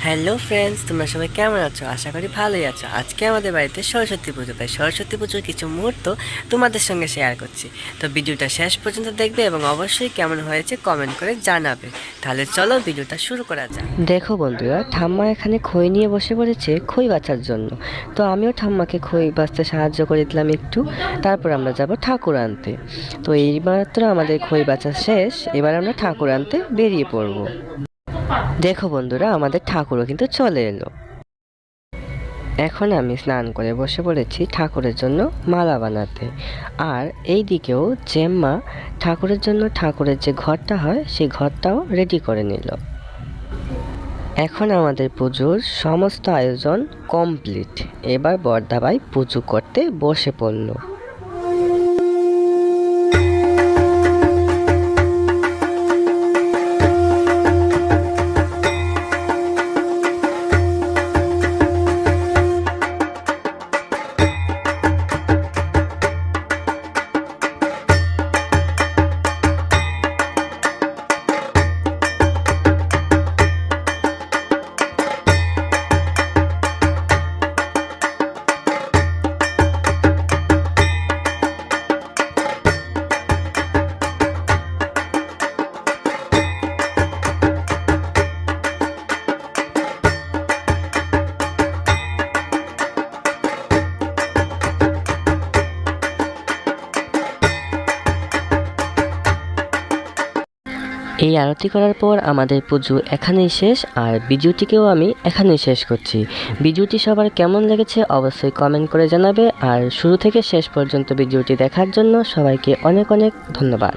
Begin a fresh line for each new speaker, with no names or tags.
Hello friends, তোমরা সবাই কেমন আছো? আশা করি ভালোই আছো। আজকে আমাদের বাড়িতে সরস্বতী পুজো, তাই সরস্বতী পুজোর কিছু মুহূর্ত তোমাদের সঙ্গে শেয়ার করছি। তো ভিডিওটা শেষ পর্যন্ত দেখবে এবং অবশ্যই কেমন হয়েছে কমেন্ট করে জানাবে। তাহলে চলো ভিডিওটা শুরু করা যাক। দেখো বন্ধুরা, ঠাম্মা এখানে খই নিয়ে বসে পড়েছে খই বাছার জন্য। তো আমিও ঠাম্মাকে খই বাছতে সাহায্য করে দিলাম একটু। তারপর আমরা যাব ঠাকুর আনতে। তো এইমাত্র আমাদের খই বাছা শেষ, এবার আমরা ঠাকুর আনতে বেরিয়ে পড়বো। দেখো বন্ধুরা, আমাদের ঠাকুরও কিন্তু চলে এলো। এখন আমি স্নান করে বসে পড়েছি ঠাকুরের জন্য মালা বানাতে। আর এই দিকেও জেম্মা ঠাকুরের জন্য ঠাকুরের যে ঘরটা হয় সেই ঘরটাও রেডি করে নিল। এখন আমাদের পুজোর সমস্ত আয়োজন কমপ্লিট। এবার বরদাবাই পুজো করতে বসে পড়ল। এই আরতি করার পর আমাদের পুজো এখানেই শেষ, আর ভিডিওটিকেও আমি এখানেই শেষ করছি। ভিডিওটি সবার কেমন লেগেছে অবশ্যই কমেন্ট করে জানাবে, আর শুরু থেকে শেষ পর্যন্ত ভিডিওটি দেখার জন্য সবাইকে অনেক অনেক ধন্যবাদ।